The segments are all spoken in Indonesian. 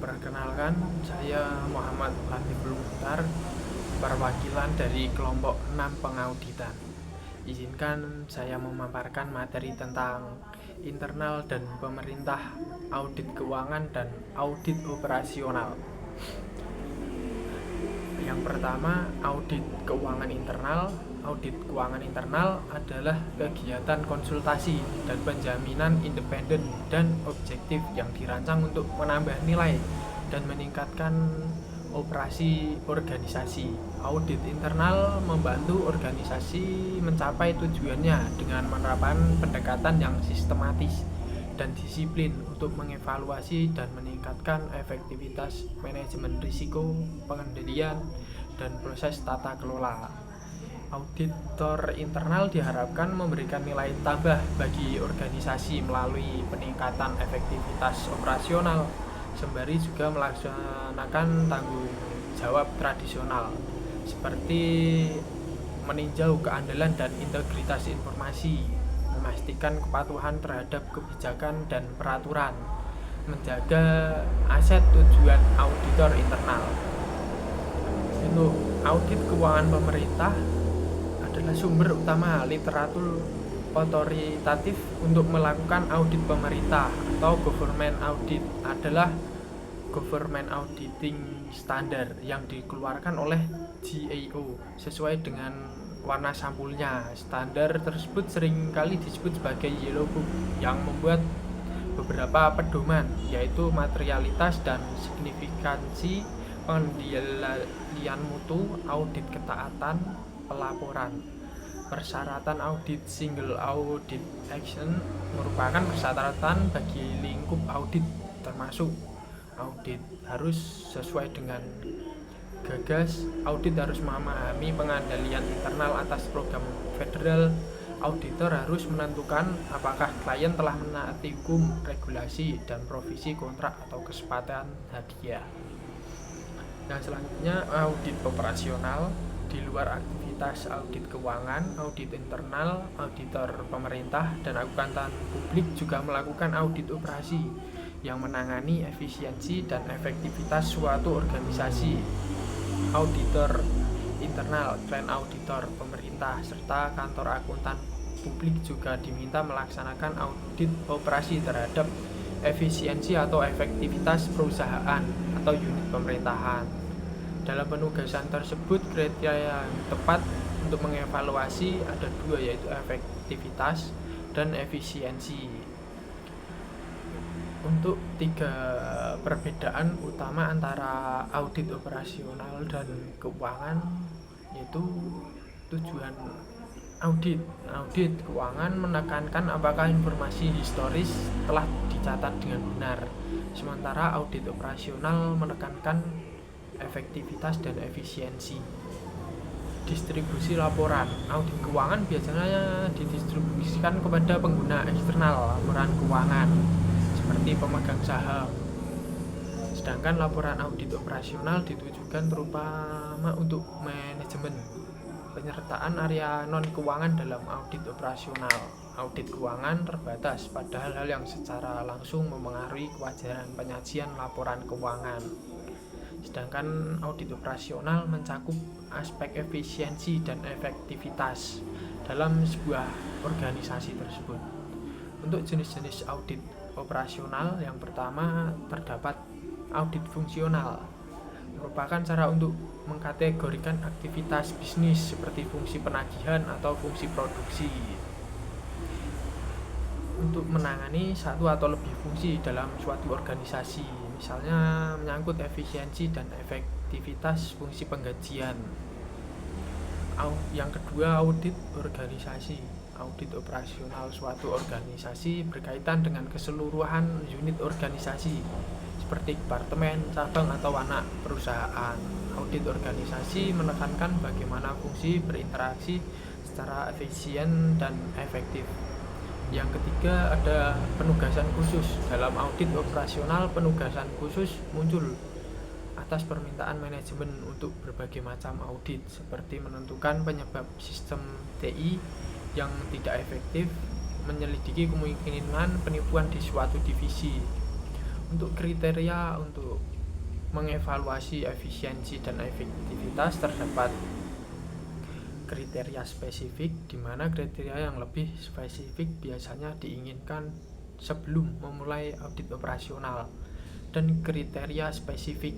Perkenalkan, saya Muhammad Latiful Muhtar, perwakilan dari kelompok 6 pengauditan. Izinkan saya memaparkan materi tentang internal dan pemerintah, audit keuangan, dan audit operasional. Yang pertama, audit keuangan internal. Audit keuangan internal adalah kegiatan konsultasi dan penjaminan independen dan objektif yang dirancang untuk menambah nilai dan meningkatkan operasi organisasi. Audit internal membantu organisasi mencapai tujuannya dengan menerapkan pendekatan yang sistematis dan disiplin untuk mengevaluasi dan meningkatkan efektivitas manajemen risiko, pengendalian, dan proses tata kelola. Auditor internal diharapkan memberikan nilai tambah bagi organisasi melalui peningkatan efektivitas operasional, sembari juga melaksanakan tanggung jawab tradisional seperti meninjau keandalan dan integritas informasi, memastikan kepatuhan terhadap kebijakan dan peraturan, menjaga aset tujuan auditor internal. Untuk audit keuangan pemerintah adalah sumber utama literatur otoritatif untuk melakukan audit pemerintah, atau government audit adalah government auditing standard yang dikeluarkan oleh GAO sesuai dengan warna sampulnya. Standar tersebut seringkali disebut sebagai yellow book yang membuat beberapa pedoman, yaitu materialitas dan signifikansi, pengendalian mutu, audit ketaatan, pelaporan. Persyaratan audit single audit action merupakan persyaratan bagi lingkup audit, termasuk audit harus sesuai dengan gagas, audit harus memahami pengendalian internal atas program federal, auditor harus menentukan apakah klien telah menaati hukum, regulasi, dan provisi kontrak atau kesepakatan hadiah. Yang selanjutnya, audit operasional. Di luar aktivitas audit keuangan, audit internal, auditor pemerintah, dan akuntan publik juga melakukan audit operasi yang menangani efisiensi dan efektivitas suatu organisasi. Auditor internal, klien auditor pemerintah, serta kantor akuntan publik juga diminta melaksanakan audit operasi terhadap efisiensi atau efektivitas perusahaan atau unit pemerintahan. Dalam penugasan tersebut, kriteria yang tepat untuk mengevaluasi ada dua, yaitu efektivitas dan efisiensi. Untuk tiga perbedaan utama antara audit operasional dan keuangan, yaitu tujuan audit. Audit keuangan menekankan apakah informasi historis telah dicatat dengan benar, sementara audit operasional menekankan efektivitas dan efisiensi. Distribusi laporan. Audit keuangan biasanya didistribusikan kepada pengguna eksternal laporan keuangan seperti pemegang saham. Sedangkan laporan audit operasional ditujukan terutama untuk manajemen. Penyertaan area non keuangan dalam audit operasional. Audit keuangan terbatas pada hal-hal yang secara langsung memengaruhi kewajaran penyajian laporan keuangan. Sedangkan audit operasional mencakup aspek efisiensi dan efektivitas dalam sebuah organisasi tersebut. Untuk jenis-jenis audit operasional, yang pertama terdapat audit fungsional, merupakan cara untuk mengkategorikan aktivitas bisnis seperti fungsi penagihan atau fungsi produksi untuk menangani satu atau lebih fungsi dalam suatu organisasi, misalnya menyangkut efisiensi dan efektivitas fungsi penggajian. Yang kedua, audit organisasi. Audit operasional suatu organisasi berkaitan dengan keseluruhan unit organisasi seperti departemen, cabang, atau anak perusahaan. Audit organisasi menekankan bagaimana fungsi berinteraksi secara efisien dan efektif. Yang ketiga, ada penugasan khusus. Dalam audit operasional, penugasan khusus muncul atas permintaan manajemen untuk berbagai macam audit, seperti menentukan penyebab sistem TI yang tidak efektif, menyelidiki kemungkinan penipuan di suatu divisi. Untuk kriteria untuk mengevaluasi efisiensi dan efektivitas terdapat kriteria spesifik, di mana kriteria yang lebih spesifik biasanya diinginkan sebelum memulai audit operasional, dan kriteria spesifik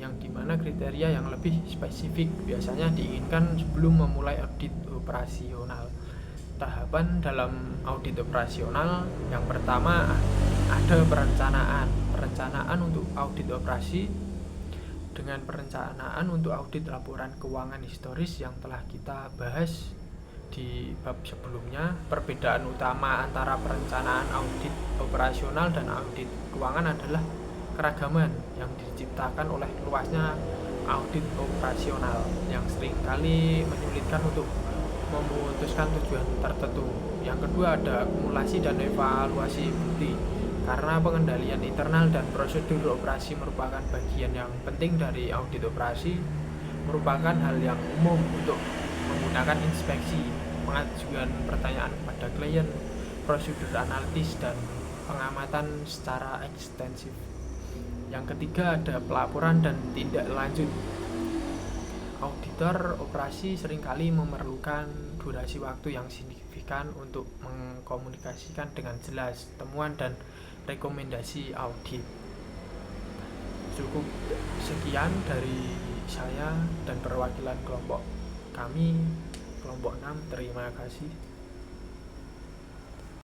yang dimana kriteria yang lebih spesifik biasanya diinginkan sebelum memulai audit operasional. Tahapan dalam audit operasional yang pertama ada perencanaan untuk audit operasi. Dengan perencanaan untuk audit laporan keuangan historis yang telah kita bahas di bab sebelumnya, perbedaan utama antara perencanaan audit operasional dan audit keuangan adalah keragaman yang diciptakan oleh luasnya audit operasional yang seringkali menyulitkan untuk memutuskan tujuan tertentu. Yang kedua ada akumulasi dan evaluasi bukti. Karena pengendalian internal dan prosedur operasi merupakan bagian yang penting dari audit operasi, merupakan hal yang umum untuk menggunakan inspeksi, pengajuan pertanyaan kepada klien, prosedur analitis, dan pengamatan secara ekstensif. Yang ketiga ada pelaporan dan tindak lanjut. Auditor operasi seringkali memerlukan durasi waktu yang signifikan untuk mengkomunikasikan dengan jelas temuan dan rekomendasi audit. Cukup sekian dari saya dan perwakilan kelompok kami, kelompok 6. Terima kasih.